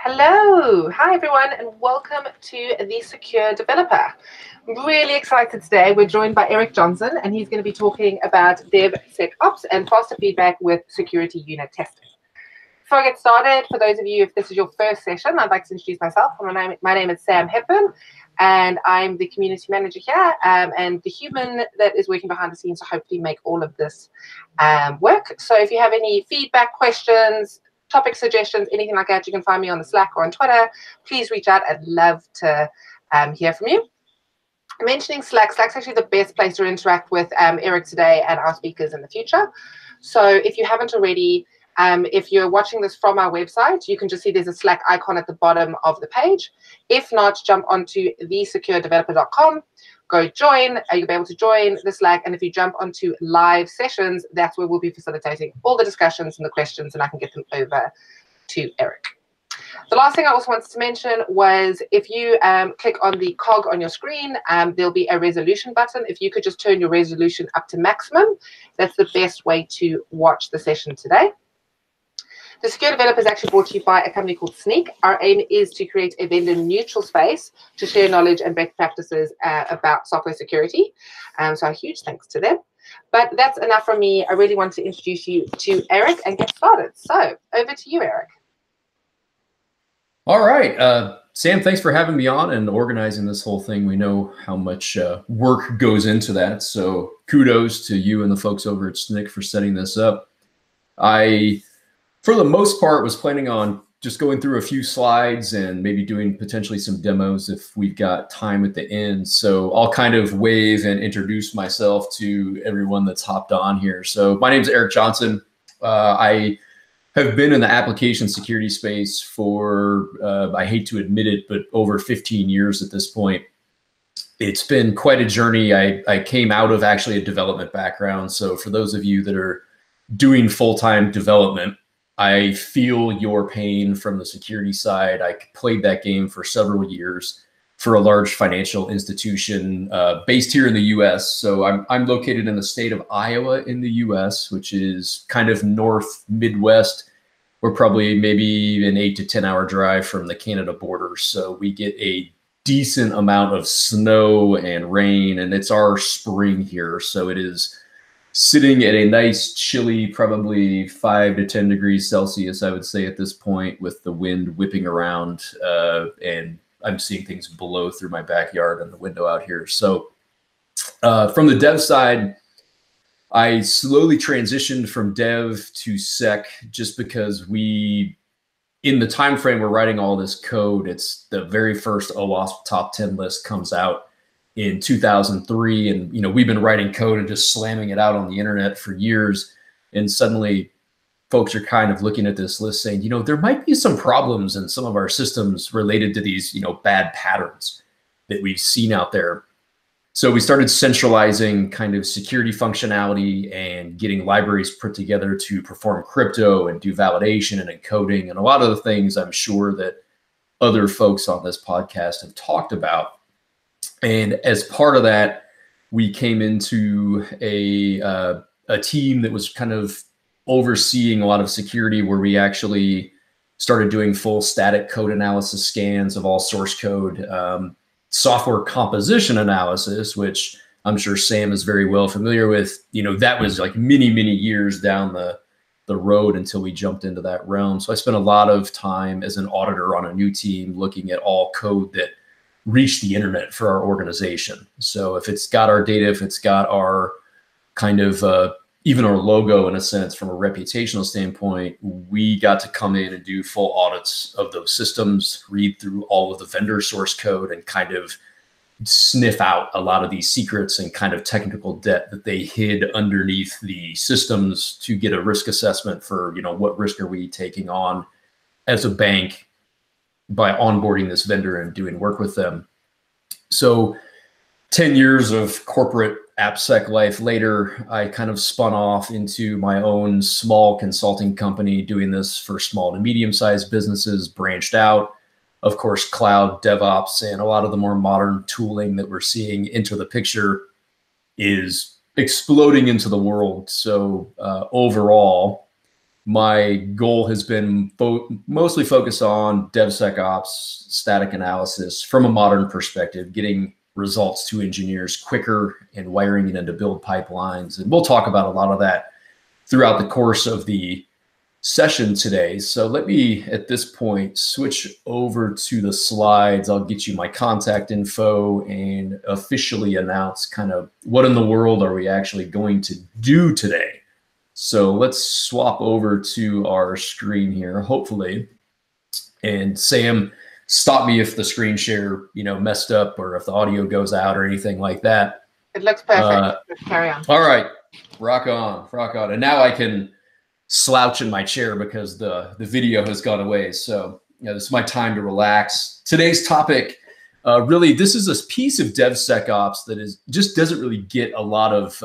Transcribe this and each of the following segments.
Hello, hi everyone, and welcome to the Secure Developer. I'm really excited today. We're joined by Eric Johnson, and he's going to be talking about DevSecOps and faster feedback with security unit testing. Before I get started, for those of you, if this is your first session, I'd like to introduce myself. My name is Sam Hepburn, and I'm the community manager here, and the human that is working behind the scenes to hopefully make all of this work. So if you have any feedback, questions, topic suggestions, anything like that, you can find me on the Slack or on Twitter. Please reach out. I'd love to hear from you. Mentioning Slack, Slack's actually the best place to interact with Eric today and our speakers in the future. So if you haven't already, if you're watching this from our website, you can just see there's a Slack icon at the bottom of the page. If not, jump onto thesecuredeveloper.com. Go join. You'll be able to join the Slack. And if you jump onto live sessions, that's where we'll be facilitating all the discussions and the questions, and I can get them over to Eric. The last thing I also wanted to mention was if you click on the cog on your screen, there'll be a resolution button. If you could just turn your resolution up to maximum, that's the best way to watch the session today. The Secure Developer is actually brought to you by a company called Sneak. Our aim is to create a vendor-neutral space to share knowledge and best practices about software security. So a huge thanks to them. But that's enough from me. I really want to introduce you to Eric and get started. So over to you, Eric. All right. Sam, thanks for having me on and organizing this whole thing. We know how much work goes into that. So kudos to you and the folks over at Sneak for setting this up. For the most part, was planning on just going through a few slides and maybe doing potentially some demos if we've got time at the end. So I'll kind of wave and introduce myself to everyone that's hopped on here. So my name is Eric Johnson. I have been in the application security space for, I hate to admit it, but over 15 years at this point. It's been quite a journey. I came out of actually a development background. So for those of you that are doing full-time development, I feel your pain from the security side. I played that game for several years for a large financial institution based here in the US. So I'm located in the state of Iowa in the US, which is kind of north Midwest. We're probably maybe an 8 to 10 hour drive from the Canada border. So we get a decent amount of snow and rain, and it's our spring here. So it is sitting at a nice chilly, probably 5 to 10 degrees Celsius, I would say at this point, with the wind whipping around, and I'm seeing things blow through my backyard and the window out here. So from the dev side, I slowly transitioned from dev to sec just because in the time frame we're writing all this code, it's the very first OWASP top 10 list comes out in 2003, and we've been writing code and just slamming it out on the internet for years, and suddenly folks are kind of looking at this list saying, there might be some problems in some of our systems related to these bad patterns that we've seen out there. So we started centralizing kind of security functionality and getting libraries put together to perform crypto and do validation and encoding, and a lot of the things I'm sure that other folks on this podcast have talked about. And as part of that, we came into a team that was kind of overseeing a lot of security, where we actually started doing full static code analysis scans of all source code, software composition analysis, which I'm sure Sam is very well familiar with. That was like many, many years down the road until we jumped into that realm. So I spent a lot of time as an auditor on a new team looking at all code that reach the internet for our organization. So if it's got our data, if it's got our kind of even our logo in a sense from a reputational standpoint, we got to come in and do full audits of those systems, read through all of the vendor source code, and kind of sniff out a lot of these secrets and kind of technical debt that they hid underneath the systems to get a risk assessment for, what risk are we taking on as a bank by onboarding this vendor and doing work with them. So 10 years of corporate AppSec life later, I kind of spun off into my own small consulting company doing this for small to medium-sized businesses, branched out. Of course, cloud, DevOps, and a lot of the more modern tooling that we're seeing enter the picture is exploding into the world. So overall, my goal has been mostly focused on DevSecOps, static analysis from a modern perspective, getting results to engineers quicker and wiring it into build pipelines. And we'll talk about a lot of that throughout the course of the session today. So let me, at this point, switch over to the slides. I'll get you my contact info and officially announce kind of what in the world are we actually going to do today. So let's swap over to our screen here, hopefully. And Sam, stop me if the screen share, messed up or if the audio goes out or anything like that. It looks perfect. Let's carry on. All right, rock on, rock on. And now I can slouch in my chair because the video has gone away. So this is my time to relax. Today's topic, really, this is a piece of DevSecOps that just doesn't really get a lot of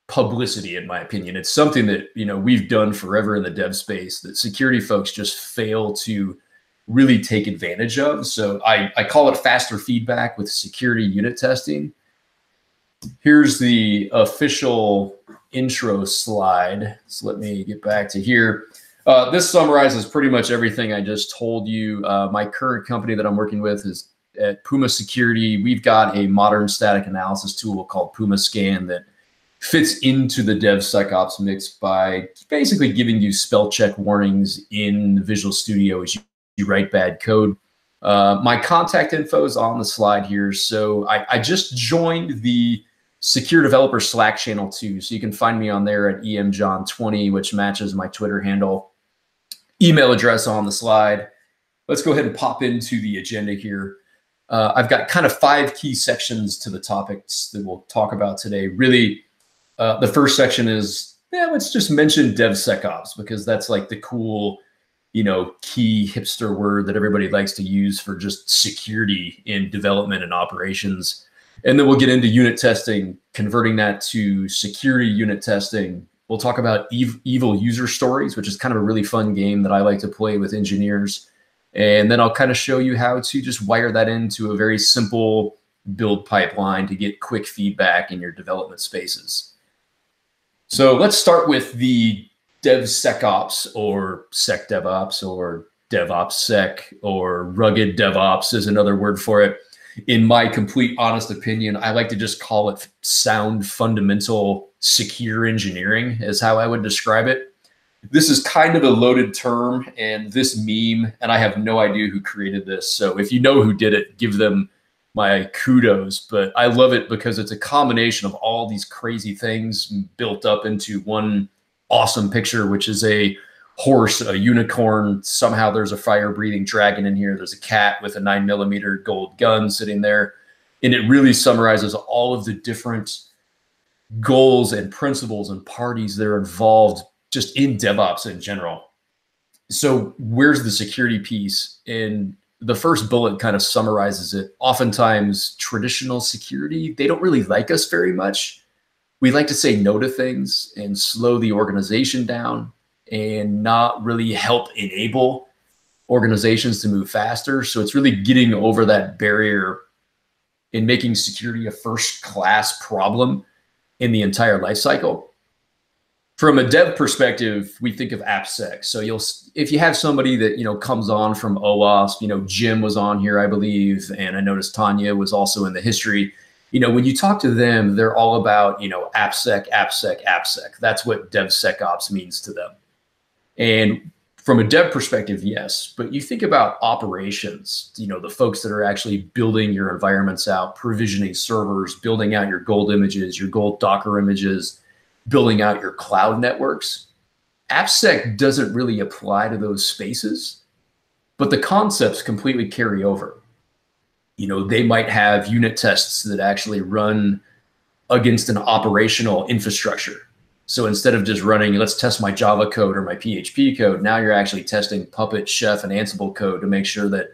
publicity, in my opinion. It's something that we've done forever in the dev space that security folks just fail to really take advantage of. So I call it faster feedback with security unit testing. Here's the official intro slide. So let me get back to here. This summarizes pretty much everything I just told you. My current company that I'm working with is at Puma Security. We've got a modern static analysis tool called Puma Scan that fits into the DevSecOps mix by basically giving you spell check warnings in Visual Studio as you write bad code. My contact info is on the slide here. So I just joined the Secure Developer Slack channel too. So you can find me on there at emjohn20, which matches my Twitter handle. Email address on the slide. Let's go ahead and pop into the agenda here. I've got kind of 5 key sections to the topics that we'll talk about today. Really, the first section is, let's just mention DevSecOps because that's like the cool, key hipster word that everybody likes to use for just security in development and operations. And then we'll get into unit testing, converting that to security unit testing. We'll talk about evil user stories, which is kind of a really fun game that I like to play with engineers. And then I'll kind of show you how to just wire that into a very simple build pipeline to get quick feedback in your development spaces. So let's start with the DevSecOps or SecDevOps or DevOpsSec or rugged DevOps is another word for it. In my complete honest opinion, I like to just call it sound fundamental secure engineering is how I would describe it. This is kind of a loaded term, and this meme, and I have no idea who created this. So if you know who did it, give them my kudos, but I love it because it's a combination of all these crazy things built up into one awesome picture, which is a horse, a unicorn. Somehow there's a fire-breathing dragon in here. There's a cat with a 9mm gold gun sitting there. And it really summarizes all of the different goals and principles and parties that are involved just in DevOps in general. So where's the security piece? And the first bullet kind of summarizes it. Oftentimes, traditional security, they don't really like us very much. We like to say no to things and slow the organization down and not really help enable organizations to move faster. So it's really getting over that barrier and making security a first-class problem in the entire life cycle. From a dev perspective, we think of AppSec. So if you have somebody that comes on from OWASP, Jim was on here, I believe, and I noticed Tanya was also in the history. When you talk to them, they're all about AppSec, AppSec, AppSec. That's what DevSecOps means to them. And from a dev perspective, yes, but you think about operations. The folks that are actually building your environments out, provisioning servers, building out your gold images, your gold Docker images, building out your cloud networks. AppSec doesn't really apply to those spaces, but the concepts completely carry over. They might have unit tests that actually run against an operational infrastructure. So instead of just running, let's test my Java code or my PHP code, now you're actually testing Puppet, Chef, and Ansible code to make sure that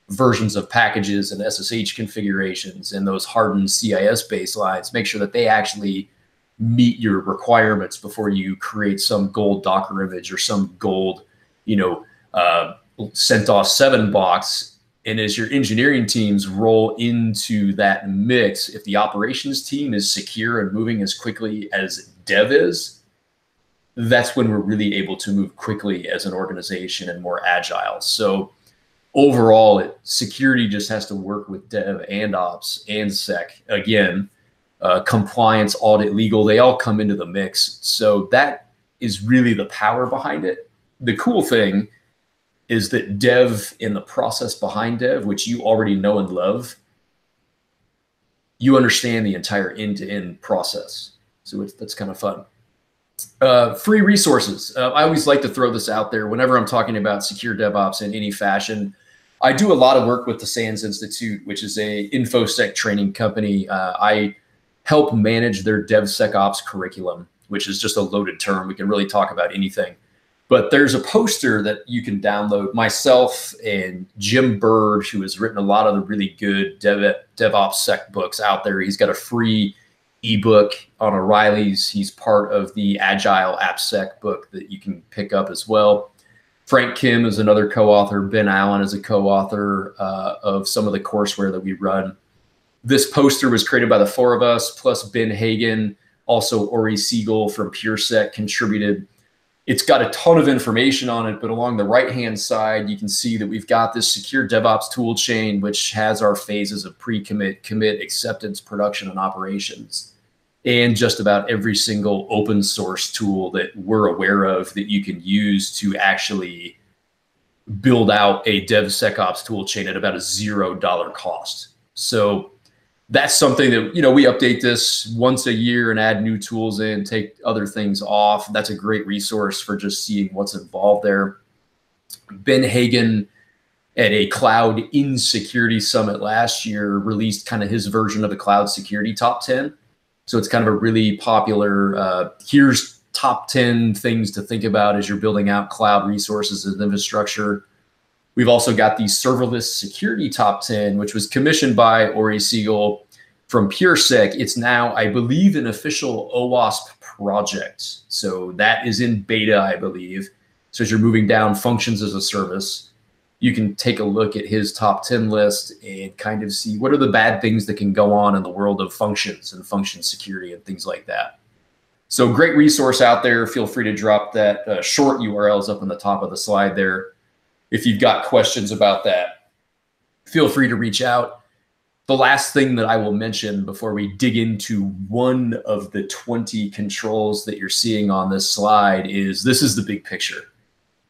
versions of packages and SSH configurations and those hardened CIS baselines, make sure that they actually meet your requirements before you create some gold Docker image or some gold, CentOS 7 box. And as your engineering teams roll into that mix, if the operations team is secure and moving as quickly as dev is, that's when we're really able to move quickly as an organization and more agile. So overall, security just has to work with dev and ops and sec. Again, compliance, audit, legal, they all come into the mix. So that is really the power behind it. The cool thing is that dev and the process behind dev, which you already know and love, you understand the entire end-to-end process. So that's kind of fun. Free resources. I always like to throw this out there whenever I'm talking about secure DevOps in any fashion. I do a lot of work with the SANS Institute, which is a InfoSec training company. I help manage their DevSecOps curriculum, which is just a loaded term. We can really talk about anything. But there's a poster that you can download. Myself and Jim Bird, who has written a lot of the really good DevOps sec books out there. He's got a free ebook on O'Reilly's. He's part of the Agile AppSec book that you can pick up as well. Frank Kim is another co-author. Ben Allen is a co-author of some of the courseware that we run. This poster was created by the four of us, plus Ben Hagen, also Ori Siegel from PureSec contributed. It's got a ton of information on it, but along the right-hand side, you can see that we've got this secure DevOps tool chain, which has our phases of pre-commit, commit, acceptance, production, and operations, and just about every single open source tool that we're aware of that you can use to actually build out a DevSecOps tool chain at about a $0 cost. So that's something that, we update this once a year and add new tools in, take other things off. That's a great resource for just seeing what's involved there. Ben Hagen at a Cloud Insecurity Summit last year released kind of his version of the Cloud Security Top 10. So it's kind of a really popular, here's top 10 things to think about as you're building out cloud resources and infrastructure. We've also got the Serverless Security Top 10, which was commissioned by Ori Siegel from PureSec. It's now, I believe, an official OWASP project. So that is in beta, I believe. So as you're moving down functions as a service, you can take a look at his top 10 list and kind of see what are the bad things that can go on in the world of functions and function security and things like that. So great resource out there. Feel free to drop that short URLs up on the top of the slide there. If you've got questions about that, feel free to reach out. The last thing that I will mention before we dig into one of the 20 controls that you're seeing on this slide is this is the big picture.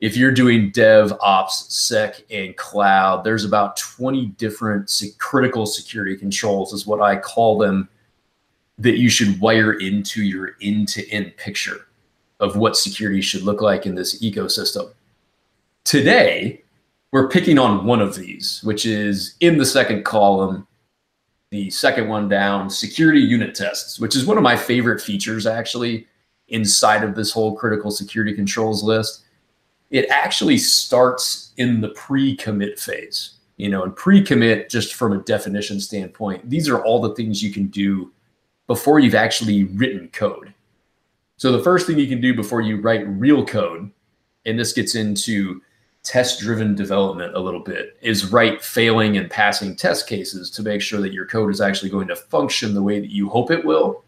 If you're doing dev, ops, sec, and cloud, there's about 20 different critical security controls is what I call them that you should wire into your end-to-end picture of what security should look like in this ecosystem. Today, we're picking on one of these, which is in the second column, the second one down, security unit tests, which is one of my favorite features actually inside of this whole critical security controls list. It actually starts in the pre-commit phase. And pre-commit, just from a definition standpoint, these are all the things you can do before you've actually written code. So the first thing you can do before you write real code, and this gets into test-driven development a little bit, is write failing and passing test cases to make sure that your code is actually going to function the way that you hope it will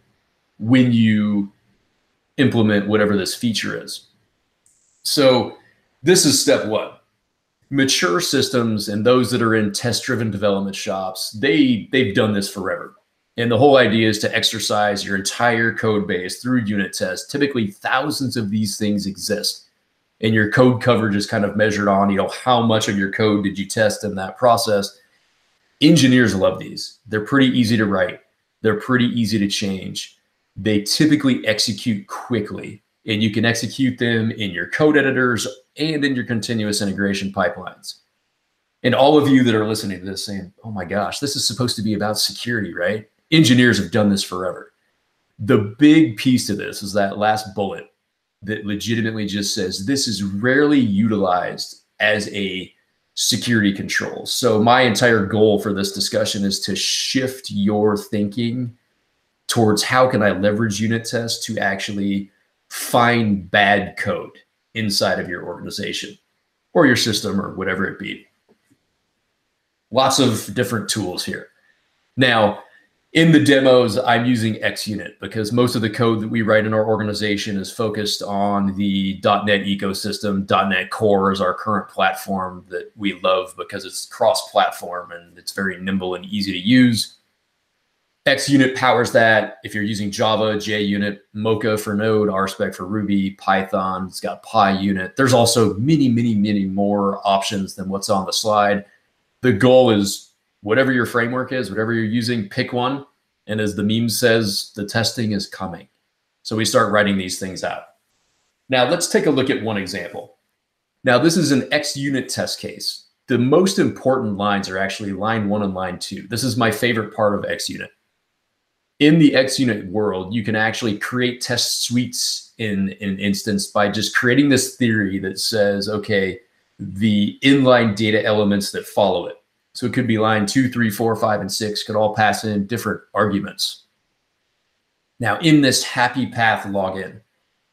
when you implement whatever this feature is. So this is step one. Mature systems and those that are in test-driven development shops, they've done this forever. And the whole idea is to exercise your entire code base through unit tests. Typically, thousands of these things exist. And your code coverage is kind of measured on, how much of your code did you test in that process. Engineers love these. They're pretty easy to write. They're pretty easy to change. They typically execute quickly, and you can execute them in your code editors and in your continuous integration pipelines. And all of you that are listening to this saying, oh my gosh, this is supposed to be about security, right? Engineers have done this forever. The big piece to this is that last bullet that legitimately just says this is rarely utilized as a security control. So my entire goal for this discussion is to shift your thinking towards how can I leverage unit tests to actually find bad code inside of your organization or your system or whatever it be. Lots of different tools here. Now, In the demos, I'm using XUnit because most of the code that we write in our organization is focused on the .NET ecosystem. .NET Core is our current platform that we love because it's cross-platform and it's very nimble and easy to use. XUnit powers that. If you're using Java, JUnit, Mocha for Node, RSpec for Ruby, Python, it's got PyUnit. There's also many, many, many more options than what's on the slide. The goal is whatever your framework is, whatever you're using, pick one. And as the meme says, the testing is coming. So we start writing these things out. Now let's take a look at one example. Now this is an XUnit test case. The most important lines are actually line 1 and line 2. This is my favorite part of XUnit. In the XUnit world, you can actually create test suites in an instance by just creating this theory that says, okay, the inline data elements that follow it. So it could be line 2, 3, 4, 5, and 6 could all pass in different arguments. Now in this happy path login,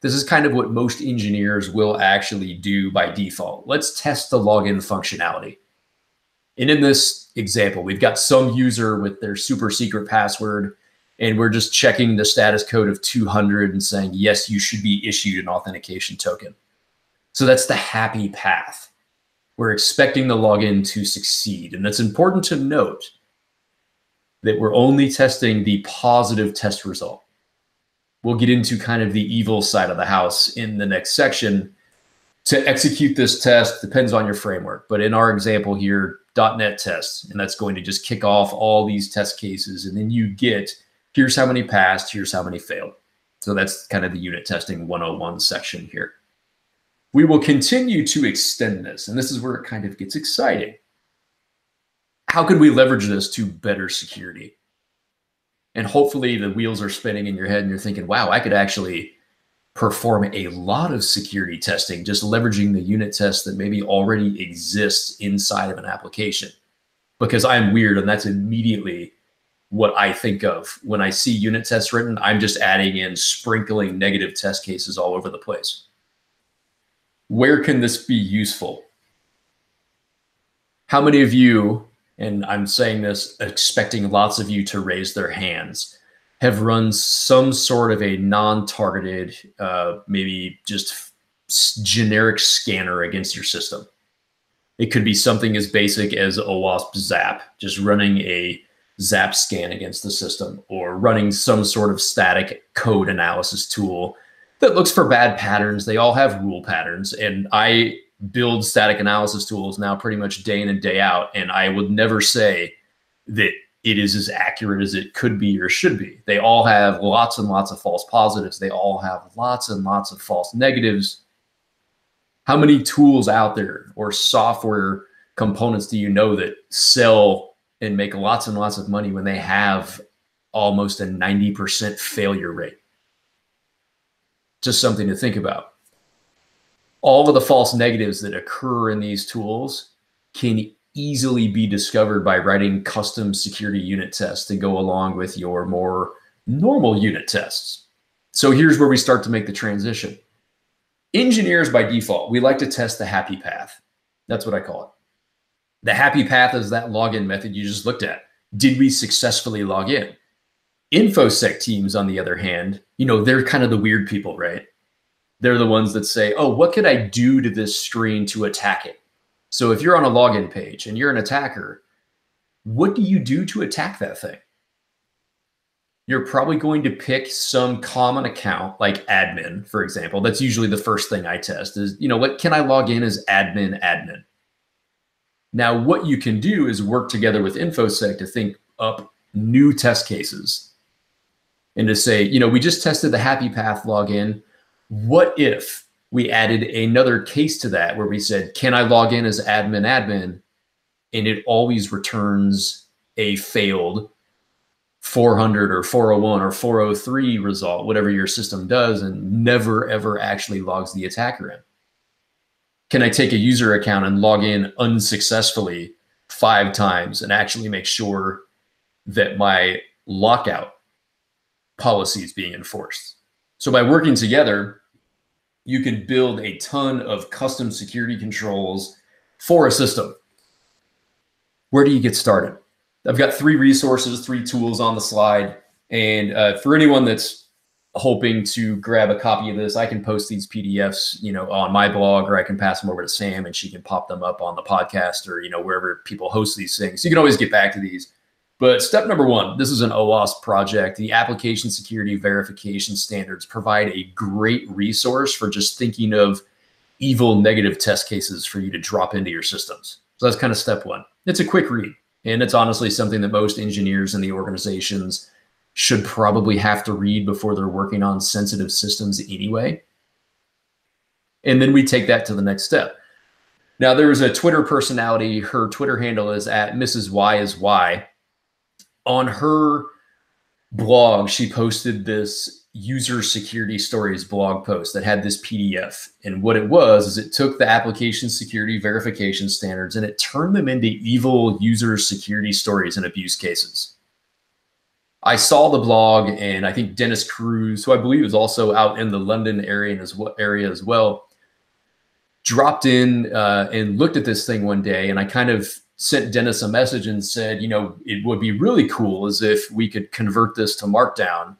this is kind of what most engineers will actually do by default. Let's test the login functionality. And in this example, we've got some user with their super secret password, and we're just checking the status code of 200 and saying, yes, you should be issued an authentication token. So that's the happy path. We're expecting the login to succeed. And that's important to note that we're only testing the positive test result. We'll get into kind of the evil side of the house in the next section. To execute this test depends on your framework. But in our example here, .NET tests, and that's going to just kick off all these test cases. And then you get, here's how many passed, here's how many failed. So that's kind of the unit testing 101 section here. We will continue to extend this, and this is where it kind of gets exciting. How could we leverage this to better security? And hopefully the wheels are spinning in your head and you're thinking, wow, I could actually perform a lot of security testing just leveraging the unit tests that maybe already exists inside of an application. Because I'm weird, and that's immediately what I think of. When I see unit tests written, I'm just adding in sprinkling negative test cases all over the place. Where can this be useful? How many of you, and I'm saying this expecting lots of you to raise their hands, have run some sort of a non-targeted, maybe just generic scanner against your system? It could be something as basic as OWASP Zap, just running a Zap scan against the system, or running some sort of static code analysis tool that looks for bad patterns. They all have rule patterns, and I build static analysis tools now pretty much day in and day out, and I would never say that it is as accurate as it could be or should be. They all have lots and lots of false positives. They all have lots and lots of false negatives. How many tools out there or software components do you know that sell and make lots and lots of money when they have almost a 90% failure rate? Just something to think about. All of the false negatives that occur in these tools can easily be discovered by writing custom security unit tests to go along with your more normal unit tests. So here's where we start to make the transition. Engineers by default, we like to test the happy path. That's what I call it. The happy path is that login method you just looked at. Did we successfully log in? InfoSec teams, on the other hand, you know, they're kind of the weird people, right? They're the ones that say, oh, what could I do to this screen to attack it? So if you're on a login page and you're an attacker, what do you do to attack that thing? You're probably going to pick some common account like admin, for example. That's usually the first thing I test is, you know, what can I log in as admin? Now, what you can do is work together with InfoSec to think up new test cases and to say, you know, we just tested the happy path login. What if we added another case to that where we said, can I log in as admin? And it always returns a failed 400 or 401 or 403 result, whatever your system does, and never, ever actually logs the attacker in. Can I take a user account and log in unsuccessfully 5 times and actually make sure that my lockout policy is being enforced? So by working together, you can build a ton of custom security controls for a system. Where do you get started? I've got 3 resources, 3 tools on the slide. And for anyone that's hoping to grab a copy of this, I can post these PDFs, on my blog, or I can pass them over to Sam and she can pop them up on the podcast or, wherever people host these things. You can always get back to these. But step number 1, this is an OWASP project. The application security verification standards provide a great resource for just thinking of evil negative test cases for you to drop into your systems. So that's kind of step 1. It's a quick read. And it's honestly something that most engineers in the organizations should probably have to read before they're working on sensitive systems anyway. And then we take that to the next step. Now, there's a Twitter personality. Her Twitter handle is at Mrs. Y is Y. On her blog, she posted this user security stories blog post that had this PDF. And what it was is it took the application security verification standards and it turned them into evil user security stories and abuse cases. I saw the blog, and I think Dennis Cruz, who I believe is also out in the London area as well, dropped in and looked at this thing one day. And I kind of sent Dennis a message and said, it would be really cool as if we could convert this to Markdown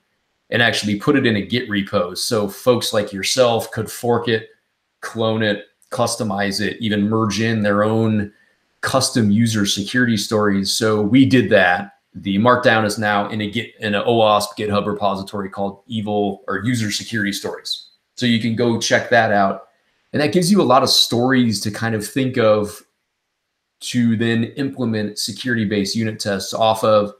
and actually put it in a Git repo so folks like yourself could fork it, clone it, customize it, even merge in their own custom user security stories. So we did that. The Markdown is now in an OWASP GitHub repository called Evil or User Security Stories. So you can go check that out. And that gives you a lot of stories to kind of think of to then implement security-based unit tests off of.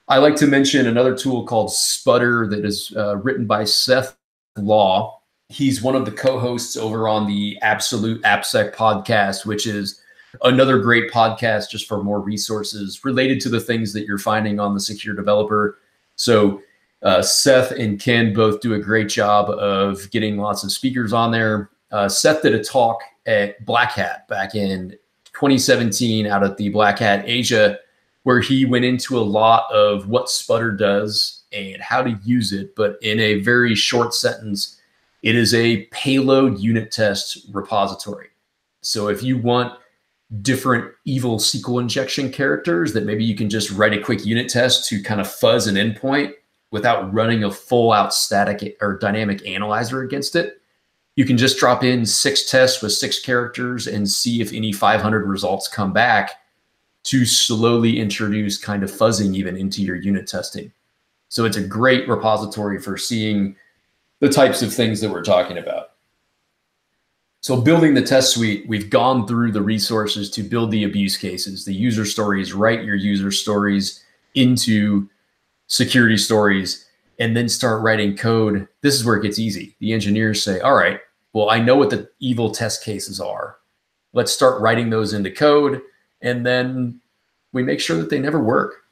I like to mention another tool called Sputter that is written by Seth Law. He's one of the co-hosts over on the Absolute AppSec podcast, which is another great podcast just for more resources related to the things that you're finding on the Secure Developer. So Seth and Ken both do a great job of getting lots of speakers on there. Seth did a talk at Black Hat back in 2017 out at the Black Hat Asia, where he went into a lot of what Sputter does and how to use it. But in a very short sentence, it is a payload unit test repository. So if you want different evil SQL injection characters that maybe you can just write a quick unit test to kind of fuzz an endpoint without running a full out static or dynamic analyzer against it, you can just drop in 6 tests with 6 characters and see if any 500 results come back to slowly introduce kind of fuzzing even into your unit testing. So it's a great repository for seeing the types of things that we're talking about. So building the test suite, we've gone through the resources to build the abuse cases, the user stories, write your user stories into security stories, and then start writing code. This is where it gets easy. The engineers say, all right, well, I know what the evil test cases are. Let's start writing those into code. And then we make sure that they never work.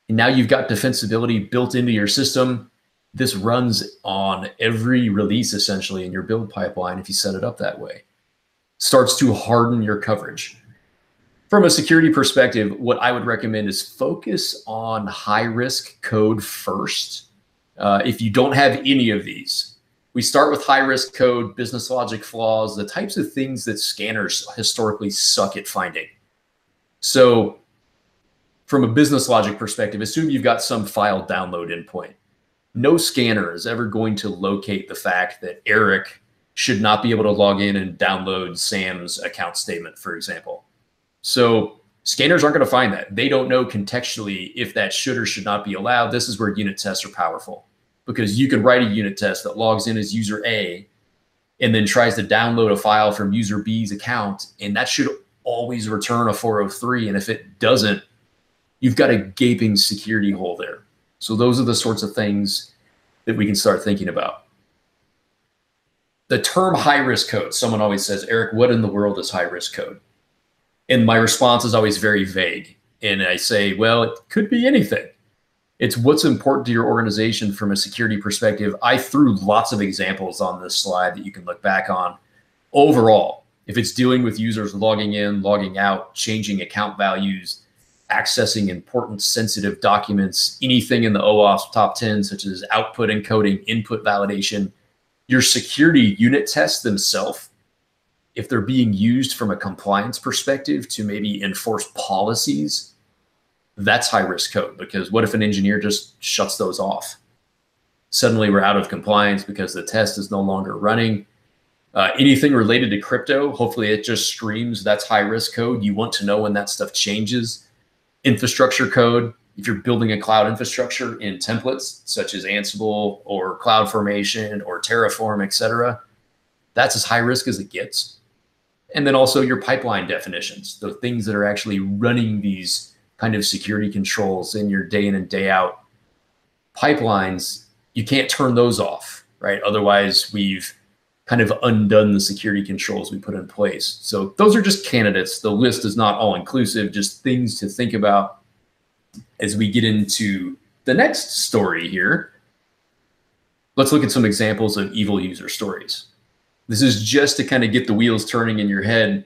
And now you've got defensibility built into your system. This runs on every release essentially in your build pipeline if you set it up that way. Starts to harden your coverage. From a security perspective, what I would recommend is focus on high-risk code first. If you don't have any of these, we start with high-risk code, business logic flaws, the types of things that scanners historically suck at finding. So from a business logic perspective, assume you've got some file download endpoint. No scanner is ever going to locate the fact that Eric should not be able to log in and download Sam's account statement, for example. So scanners aren't going to find that. They don't know contextually if that should or should not be allowed. This is where unit tests are powerful, because you can write a unit test that logs in as user A and then tries to download a file from user B's account, and that should always return a 403. And if it doesn't, you've got a gaping security hole there. So those are the sorts of things that we can start thinking about. The term high-risk code, someone always says, Eric, what in the world is high-risk code? And my response is always very vague. And I say, well, it could be anything. It's what's important to your organization from a security perspective. I threw lots of examples on this slide that you can look back on. Overall, if it's dealing with users logging in, logging out, changing account values, accessing important sensitive documents, anything in the OWASP top 10, such as output encoding, input validation, your security unit tests themselves, if they're being used from a compliance perspective to maybe enforce policies, That's high risk code, because what if an engineer just shuts those off? Suddenly we're out of compliance because the test is no longer running. Anything related to crypto, hopefully it just screams that's high risk code. You want to know when that stuff changes. Infrastructure code, if you're building a cloud infrastructure in templates such as Ansible or CloudFormation or Terraform, etc., that's as high risk as it gets. And then also your pipeline definitions, the things that are actually running these kind of security controls in your day in and day out pipelines, you can't turn those off, right? Otherwise, we've kind of undone the security controls we put in place. So those are just candidates. The list is not all inclusive, just things to think about as we get into the next story here. Let's look at some examples of evil user stories. This is just to kind of get the wheels turning in your head.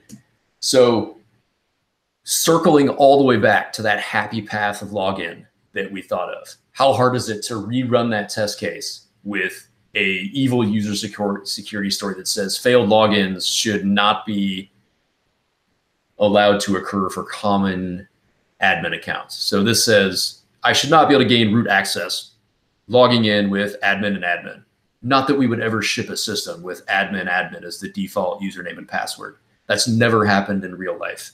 So circling all the way back to that happy path of login that we thought of. How hard is it to rerun that test case with a evil user security story that says failed logins should not be allowed to occur for common admin accounts? So this says, I should not be able to gain root access logging in with admin and admin. Not that we would ever ship a system with admin as the default username and password. That's never happened in real life.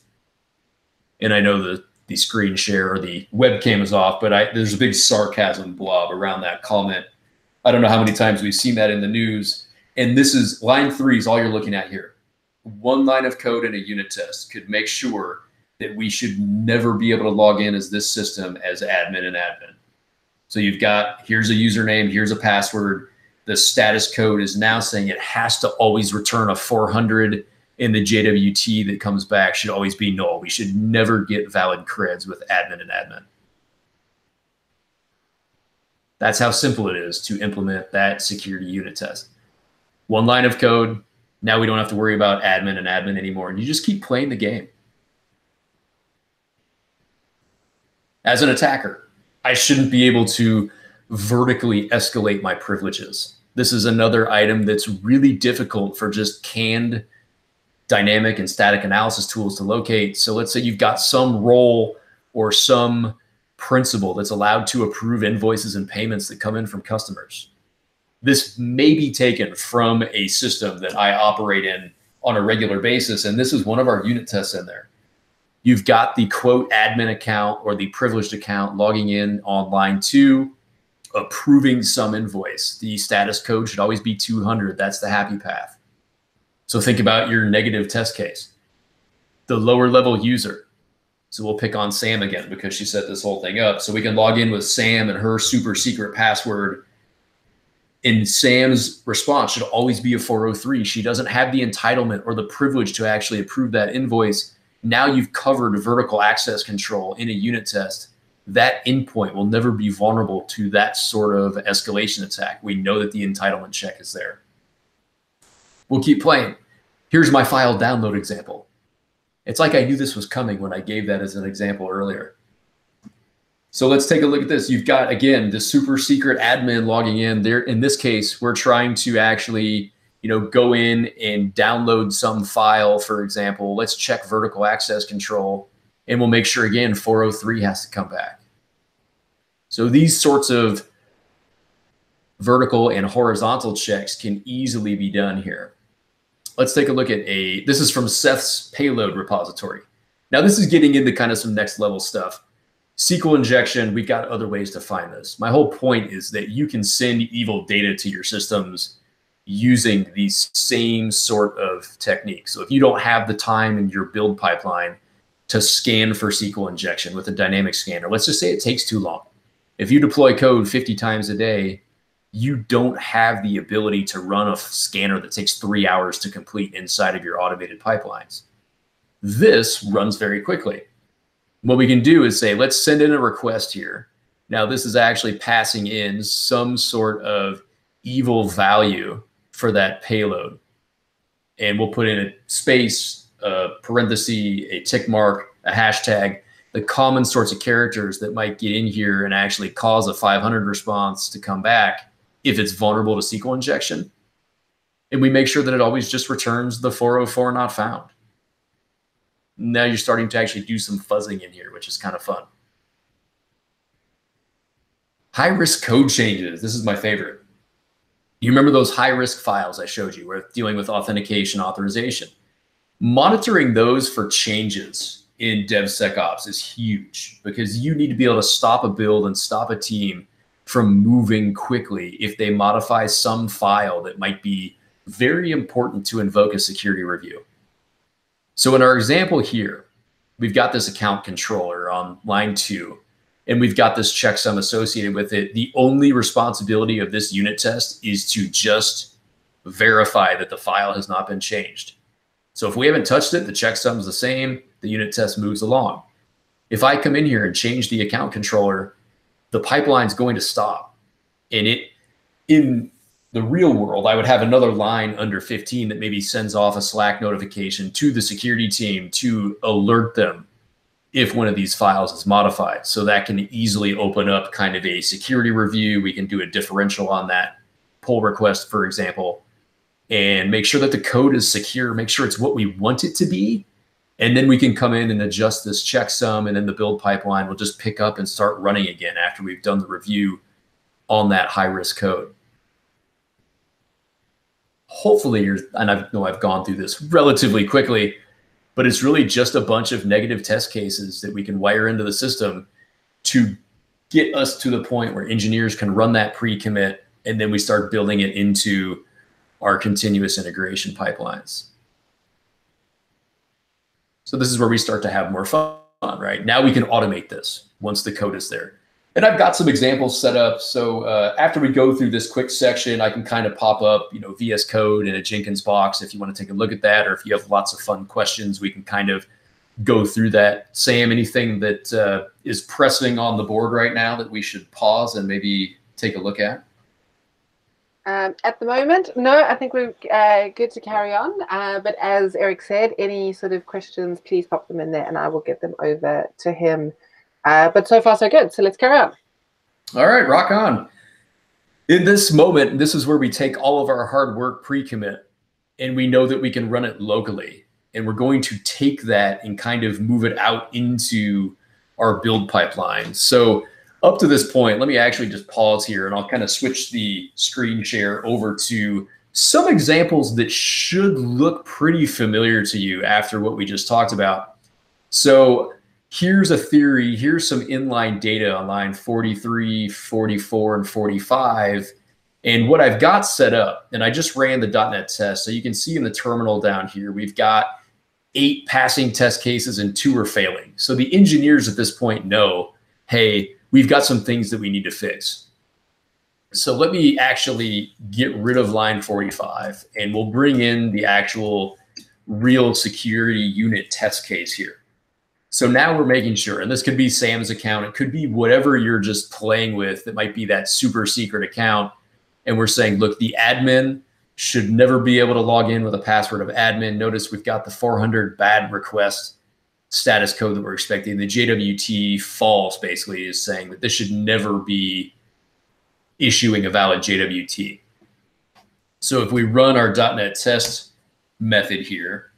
And I know the screen share or the webcam is off, but there's a big sarcasm blob around that comment. I don't know how many times we've seen that in the news. And this is line 3 is all you're looking at here. One line of code in a unit test could make sure that we should never be able to log in as this system as admin and admin. So you've got, here's a username, here's a password. The status code is now saying it has to always return a 400, and the JWT that comes back should always be null. We should never get valid creds with admin and admin. That's how simple it is to implement that security unit test. One line of code. Now we don't have to worry about admin and admin anymore. And you just keep playing the game. As an attacker, I shouldn't be able to vertically escalate my privileges. This is another item that's really difficult for just canned dynamic and static analysis tools to locate. So let's say you've got some role or some principal that's allowed to approve invoices and payments that come in from customers. This may be taken from a system that I operate in on a regular basis. And this is one of our unit tests in there. You've got the quote admin account or the privileged account logging in on line 2, approving some invoice. The status code should always be 200. That's the happy path. So think about your negative test case. The lower level user. So we'll pick on Sam again because she set this whole thing up. So we can log in with Sam and her super secret password. And Sam's response should always be a 403. She doesn't have the entitlement or the privilege to actually approve that invoice. Now you've covered vertical access control in a unit test. That endpoint will never be vulnerable to that sort of escalation attack. We know that the entitlement check is there. We'll keep playing. Here's my file download example. It's like I knew this was coming when I gave that as an example earlier. So let's take a look at this. You've got, again, the super secret admin logging in there. In this case, we're trying to actually, go in and download some file, for example. Let's check vertical access control, and we'll make sure, again, 403 has to come back. So these sorts of vertical and horizontal checks can easily be done here. Let's take a look at this is from Seth's payload repository. Now this is getting into kind of some next level stuff. SQL injection, we've got other ways to find this. My whole point is that you can send evil data to your systems using these same sort of techniques. So if you don't have the time in your build pipeline to scan for SQL injection with a dynamic scanner, let's just say it takes too long. If you deploy code 50 times a day, you don't have the ability to run a scanner that takes 3 hours to complete inside of your automated pipelines. This runs very quickly. What we can do is say, let's send in a request here. Now this is actually passing in some sort of evil value for that payload. And we'll put in a space, a parenthesis, a tick mark, a hashtag, the common sorts of characters that might get in here and actually cause a 500 response to come back if it's vulnerable to SQL injection. And we make sure that it always just returns the 404 not found. Now you're starting to actually do some fuzzing in here, which is kind of fun. High-risk code changes. This is my favorite. You remember those high-risk files I showed you where dealing with authentication, authorization? Monitoring those for changes in DevSecOps is huge because you need to be able to stop a build and stop a team from moving quickly if they modify some file that might be very important to invoke a security review. So in our example here, we've got this account controller on line 2, and we've got this checksum associated with it. The only responsibility of this unit test is to just verify that the file has not been changed. So if we haven't touched it, the checksum is the same, the unit test moves along. If I come in here and change the account controller, the pipeline's going to stop. And in the real world, I would have another line under 15 that maybe sends off a Slack notification to the security team to alert them if one of these files is modified. So that can easily open up kind of a security review. We can do a differential on that pull request, for example, and make sure that the code is secure, make sure it's what we want it to be. And then we can come in and adjust this checksum, and then the build pipeline will just pick up and start running again after we've done the review on that high-risk code. Hopefully, and I know I've gone through this relatively quickly, but it's really just a bunch of negative test cases that we can wire into the system to get us to the point where engineers can run that pre-commit, and then we start building it into our continuous integration pipelines. So this is where we start to have more fun, right? Now we can automate this once the code is there. And I've got some examples set up. So after we go through this quick section, I can kind of pop up, VS Code in a Jenkins box if you want to take a look at that, or if you have lots of fun questions, we can kind of go through that. Sam, anything that is pressing on the board right now that we should pause and maybe take a look at? At the moment, no, I think we're good to carry on. But as Eric said, any sort of questions, please pop them in there and I will get them over to him. But so far, so good. So let's carry on. All right, rock on. In this moment, this is where we take all of our hard work pre-commit and we know that we can run it locally. And we're going to take that and kind of move it out into our build pipeline. So up to this point, let me actually just pause here and I'll kind of switch the screen share over to some examples that should look pretty familiar to you after what we just talked about. So here's a theory, here's some inline data on line 43, 44, and 45. And what I've got set up, and I just ran the .NET test, so you can see in the terminal down here, we've got 8 passing test cases and 2 are failing. So the engineers at this point know, hey, we've got some things that we need to fix. So let me actually get rid of line 45 and we'll bring in the actual real security unit test case here. So now we're making sure, and this could be Sam's account, it could be whatever you're just playing with that might be that super secret account. And we're saying, look, the admin should never be able to log in with a password of admin. Notice we've got the 400 bad request status code that we're expecting. The JWT false basically is saying that this should never be issuing a valid JWT. So if we run our .NET test method here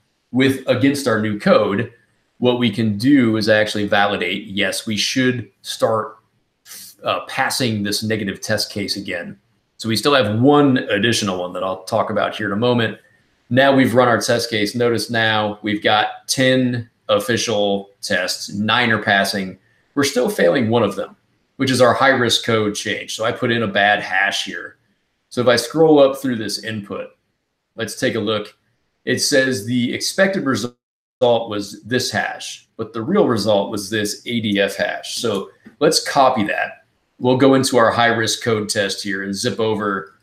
against our new code, what we can do is actually validate, yes, we should start passing this negative test case again. So we still have one additional one that I'll talk about here in a moment. Now we've run our test case. Notice now we've got 10 official tests, 9 are passing. We're still failing one of them, which is our high-risk code change. So I put in a bad hash here. So if I scroll up through this input, let's take a look. It says the expected result was this hash, but the real result was this ADF hash. So let's copy that. We'll go into our high-risk code test here and zip over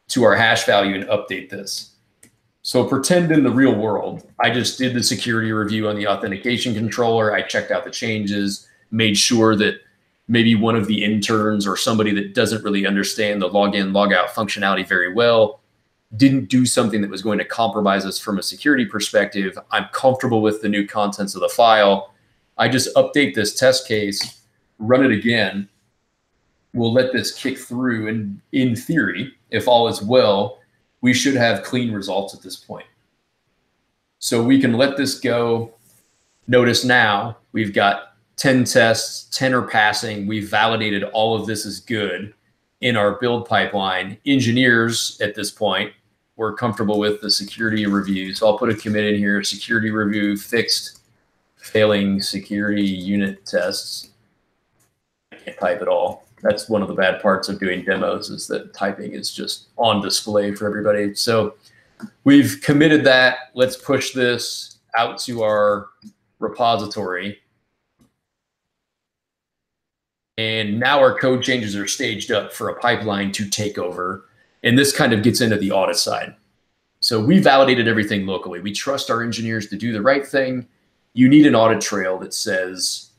to our hash value and update this. So pretend in the real world, I just did the security review on the authentication controller. I checked out the changes, made sure that maybe one of the interns or somebody that doesn't really understand the login, logout functionality very well didn't do something that was going to compromise us from a security perspective. I'm comfortable with the new contents of the file. I just update this test case, run it again. We'll let this kick through. And in theory, if all is well, we should have clean results at this point. So we can let this go. Notice now we've got 10 tests, 10 are passing. We validated all of this is good in our build pipeline. Engineers at this point were comfortable with the security review. So I'll put a commit in here, security review fixed failing security unit tests. I can't type at all. That's one of the bad parts of doing demos, is that typing is just on display for everybody. So we've committed that. Let's push this out to our repository. And now our code changes are staged up for a pipeline to take over. And this kind of gets into the audit side. So we validated everything locally. We trust our engineers to do the right thing. You need an audit trail that says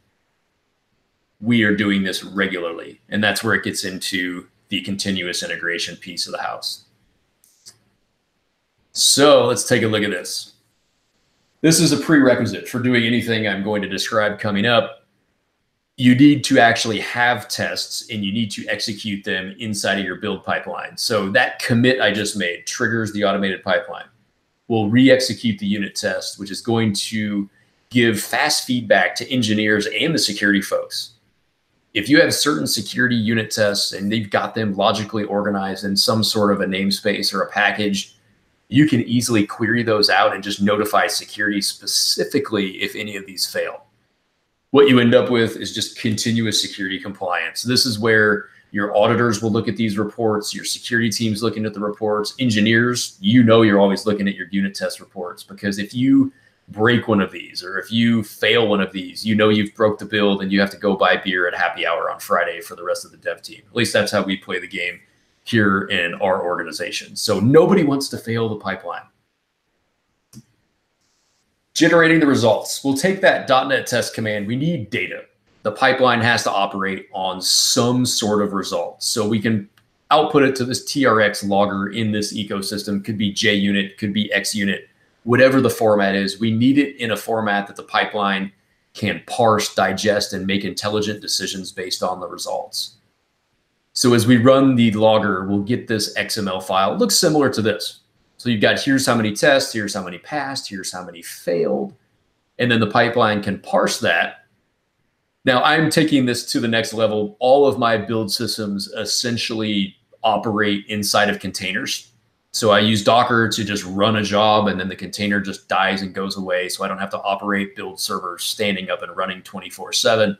we are doing this regularly. And that's where it gets into the continuous integration piece of the house. So let's take a look at this. This is a prerequisite for doing anything I'm going to describe coming up. You need to actually have tests, and you need to execute them inside of your build pipeline. So that commit I just made triggers the automated pipeline. We'll re-execute the unit test, which is going to give fast feedback to engineers and the security folks. If you have certain security unit tests and they've got them logically organized in some sort of a namespace or a package, you can easily query those out and just notify security specifically if any of these fail. What you end up with is just continuous security compliance. This is where your auditors will look at these reports, your security team's looking at the reports, engineers, you know you're always looking at your unit test reports, because if you break one of these or if you fail one of these, you know you've broke the build and you have to go buy beer at happy hour on Friday for the rest of the dev team. At least that's how we play the game here in our organization. So nobody wants to fail the pipeline. Generating the results. We'll take that .NET test command. We need data. The pipeline has to operate on some sort of result. So we can output it to this TRX logger in this ecosystem. Could be JUnit, could be XUnit, whatever the format is. We need it in a format that the pipeline can parse, digest, and make intelligent decisions based on the results. So as we run the logger, we'll get this XML file. It looks similar to this. So you've got, here's how many tests, here's how many passed, here's how many failed. And then the pipeline can parse that. Now I'm taking this to the next level. All of my build systems essentially operate inside of containers. So I use Docker to just run a job, and then the container just dies and goes away. So I don't have to operate build servers standing up and running 24/7.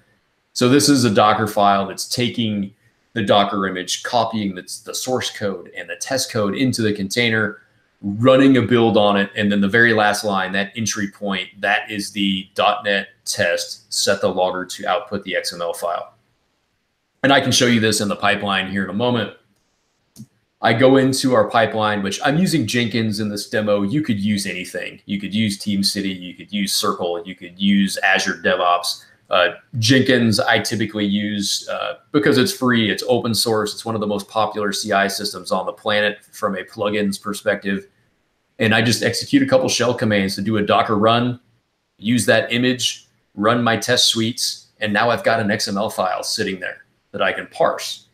So this is a Docker file that's taking the Docker image, copying the source code and the test code into the container, running a build on it, and then the very last line, that entry point, that is the .NET test, set the logger to output the XML file. And I can show you this in the pipeline here in a moment. I go into our pipeline, which I'm using Jenkins in this demo. You could use anything. You could use TeamCity, you could use Circle, you could use Azure DevOps. Jenkins I typically use because it's free, it's open source, it's one of the most popular CI systems on the planet from a plugins perspective. And I just execute a couple shell commands to do a Docker run, use that image, run my test suites, and now I've got an XML file sitting there that I can parse.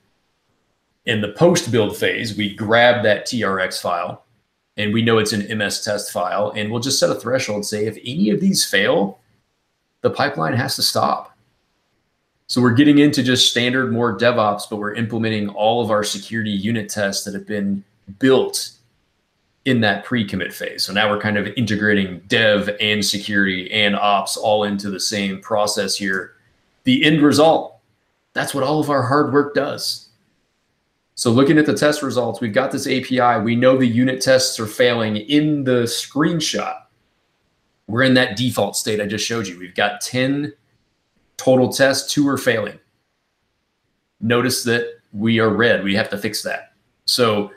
In the post-build phase, we grab that TRX file, and we know it's an MS test file, and we'll just set a threshold, say if any of these fail, the pipeline has to stop. So we're getting into just standard more DevOps, but we're implementing all of our security unit tests that have been built in that pre-commit phase. So now we're kind of integrating dev and security and ops all into the same process here. The end result, that's what all of our hard work does. So looking at the test results, we've got this API. We know the unit tests are failing in the screenshot. We're in that default state I just showed you. We've got 10 total tests, 2 are failing. Notice that we are red. We have to fix that. So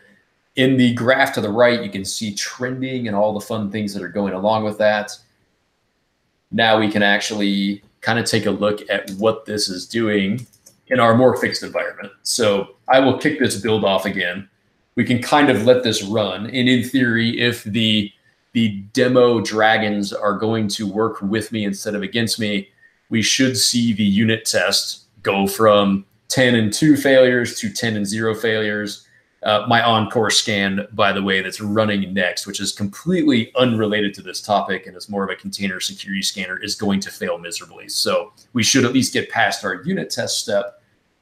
in the graph to the right, you can see trending and all the fun things that are going along with that. Now we can actually kind of take a look at what this is doing in our more fixed environment. So I will kick this build off again. We can kind of let this run. And in theory, if the demo dragons are going to work with me instead of against me, we should see the unit test go from 10 and 2 failures to 10 and 0 failures. My Encore scan, by the way, that's running next, which is completely unrelated to this topic and is more of a container security scanner, is going to fail miserably. So we should at least get past our unit test step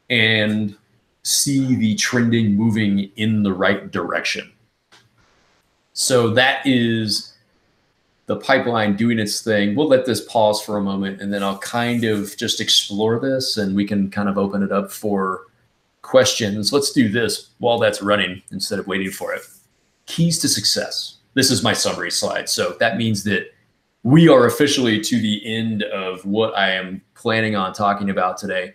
and see the trending moving in the right direction. So that is the pipeline doing its thing. We'll let this pause for a moment, and then I'll kind of just explore this, and we can kind of open it up for questions. Let's do this while that's running instead of waiting for it. Keys to success. This is my summary slide. So that means that we are officially to the end of what I am planning on talking about today.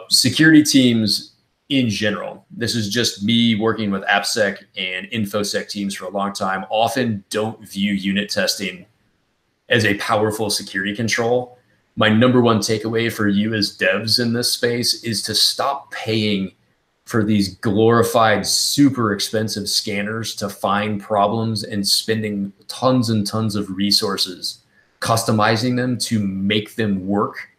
Security teams in general, this is just me working with AppSec and InfoSec teams for a long time, often don't view unit testing as a powerful security control. My number one takeaway for you as devs in this space is to stop paying for these glorified, super expensive scanners to find problems and spending tons and tons of resources customizing them to make them work.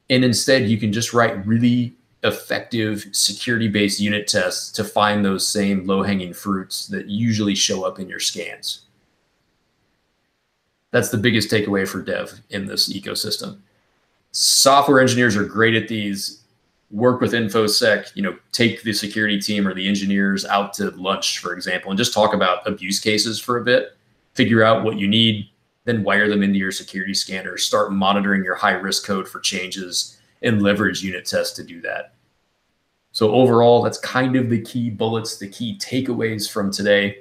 And instead, you can just write really effective security-based unit tests to find those same low-hanging fruits that usually show up in your scans. That's the biggest takeaway for dev in this ecosystem. Software engineers are great at these. Work with InfoSec, take the security team or the engineers out to lunch, for example, and just talk about abuse cases for a bit, figure out what you need, then wire them into your security scanner, start monitoring your high-risk code for changes, and leverage unit tests to do that. So overall, that's kind of the key bullets, the key takeaways from today.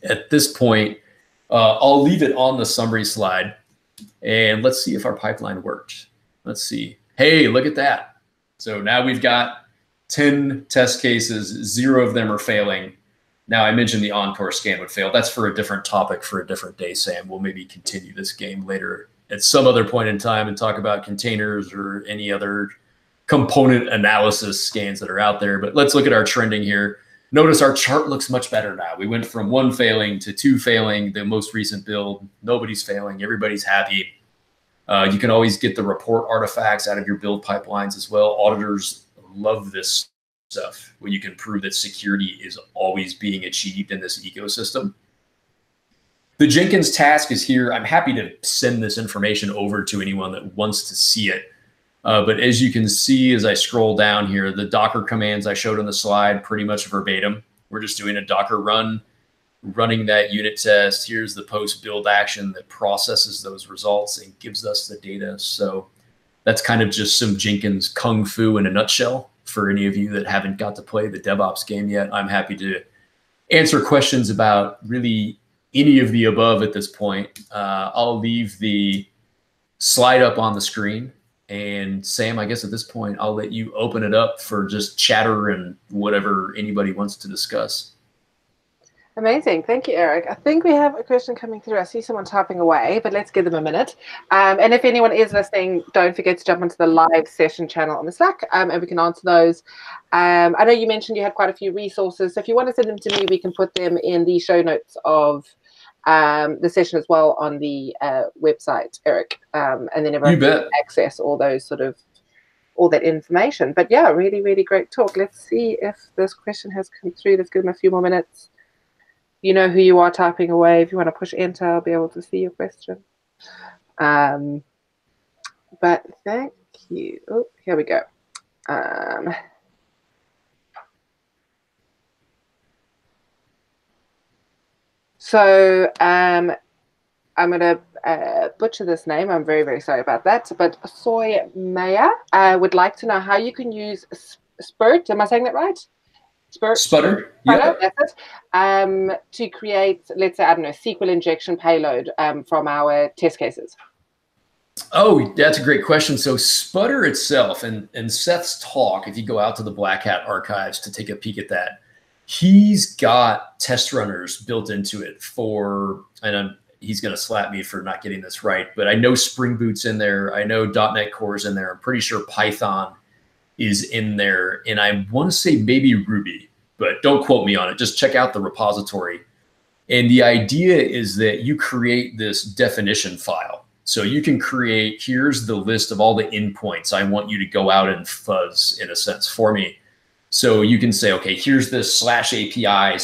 At this point, I'll leave it on the summary slide, and let's see if our pipeline worked. Let's see. Hey, look at that. So now we've got 10 test cases, 0 of them are failing. Now, I mentioned the Encore scan would fail. That's for a different topic for a different day, Sam. We'll maybe continue this game later at some other point in time and talk about containers or any other component analysis scans that are out there. But let's look at our trending here. Notice our chart looks much better now. We went from 1 failing to 2 failing, the most recent build. Nobody's failing. Everybody's happy. You can always get the report artifacts out of your build pipelines as well. Auditors love this stuff when you can prove that security is always being achieved in this ecosystem. The Jenkins task is here. I'm happy to send this information over to anyone that wants to see it. But as you can see, as I scroll down here, the Docker commands I showed on the slide, pretty much verbatim. We're just doing a Docker run, running that unit test. Here's the post build action that processes those results and gives us the data. So that's kind of just some Jenkins kung fu in a nutshell. For any of you that haven't got to play the DevOps game yet, I'm happy to answer questions about really any of the above at this point. I'll leave the slide up on the screen. And Sam, I guess at this point, I'll let you open it up for just chatter and whatever anybody wants to discuss. Amazing. Thank you, Eric. I think we have a question coming through. I see someone typing away, but let's give them a minute. And if anyone is listening, don't forget to jump onto the live session channel on the Slack, and we can answer those. I know you mentioned you had quite a few resources. So if you want to send them to me, we can put them in the show notes of the session as well on the website, Eric. And then everyone can access all those all that information. But yeah, really, really great talk. Let's see if this question has come through. Let's give them a few more minutes. You know who you are typing away. If you want to push enter, I'll be able to see your question. But thank you. Oh, here we go. So I'm going to butcher this name. I'm very, very sorry about that. But Soy Maya would like to know how you can use Spurt. Am I saying that right? Sputter, yeah. That's it. To create, let's say, I don't know, SQL injection payload from our test cases. Oh, that's a great question. So Sputter itself, and Seth's talk, if you go out to the Black Hat archives to take a peek at that, he's got test runners built into it for, and he's going to slap me for not getting this right, but I know Spring Boot's in there. I know .NET Core's in there. I'm pretty sure Python is in there, and I want to say maybe Ruby, but don't quote me on it. Just check out the repository. And the idea is that you create this definition file. So you can create, here's the list of all the endpoints I want you to go out and fuzz, in a sense, for me. So you can say, okay, here's this /API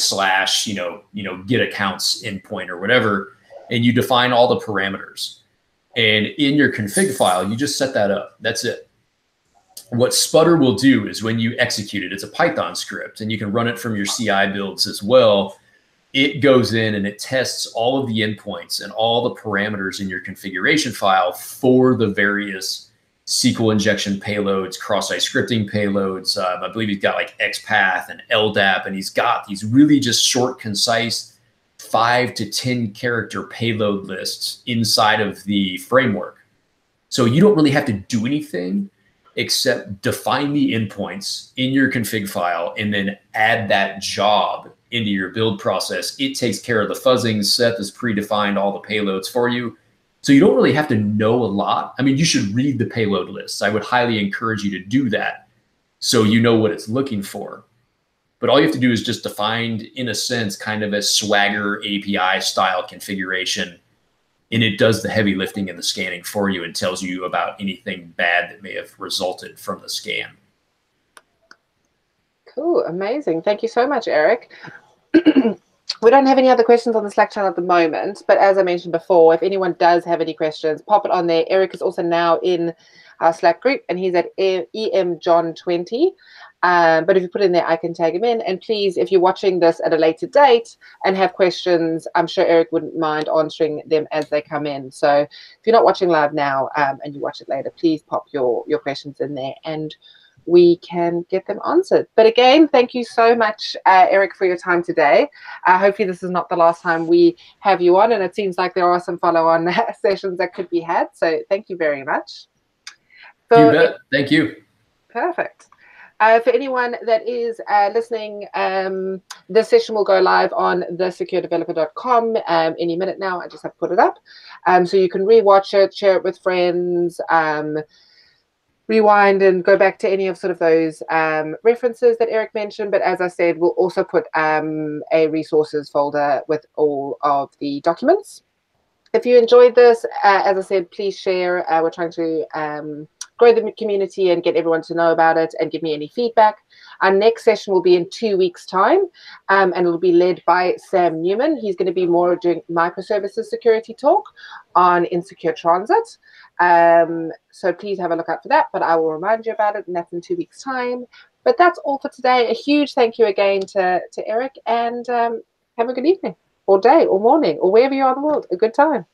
/ get accounts endpoint or whatever, and you define all the parameters. And in your config file, you just set that up. That's it. What Sputter will do is when you execute it, it's a Python script, and you can run it from your CI builds as well. It goes in and it tests all of the endpoints and all the parameters in your configuration file for the various SQL injection payloads, cross-site scripting payloads. I believe he's got like XPath and LDAP, and he's got these really just short, concise 5 to 10 character payload lists inside of the framework. So you don't really have to do anything except define the endpoints in your config file and then add that job into your build process. It takes care of the fuzzing. Seth has predefined all the payloads for you. So you don't really have to know a lot. I mean, you should read the payload lists. I would highly encourage you to do that so you know what it's looking for. But all you have to do is just define, in a sense, kind of a Swagger API style configuration. And it does the heavy lifting and the scanning for you and tells you about anything bad that may have resulted from the scan. Cool, amazing. Thank you so much, Eric. We don't have any other questions on the Slack channel at the moment, but as I mentioned before, if anyone does have any questions, pop it on there. Eric is also now in our Slack group, and he's at emjohn20. But if you put in there, I can tag him in. And please, if you're watching this at a later date and have questions, I'm sure Eric wouldn't mind answering them as they come in. So if you're not watching live now and you watch it later, please pop your questions in there and we can get them answered. But again, thank you so much, Eric, for your time today. Hopefully this is not the last time we have you on, and it seems like there are some follow-on sessions that could be had. So thank you very much. You bet. Thank you. Perfect. For anyone that is listening, this session will go live on thesecuredeveloper.com any minute now. I just have to put it up. So you can rewatch it, share it with friends, rewind and go back to any of sort of those references that Eric mentioned. But as I said, we'll also put a resources folder with all of the documents. If you enjoyed this, as I said, please share. We're trying to grow the community and get everyone to know about it and give me any feedback. Our next session will be in 2 weeks' time, and it'll be led by Sam Newman. He's going to be more doing microservices security talk on insecure transit. So please have a look out for that, but I will remind you about it, and that's in 2 weeks' time. But that's all for today. A huge thank you again to Eric, and have a good evening or day or morning or wherever you are in the world. A good time.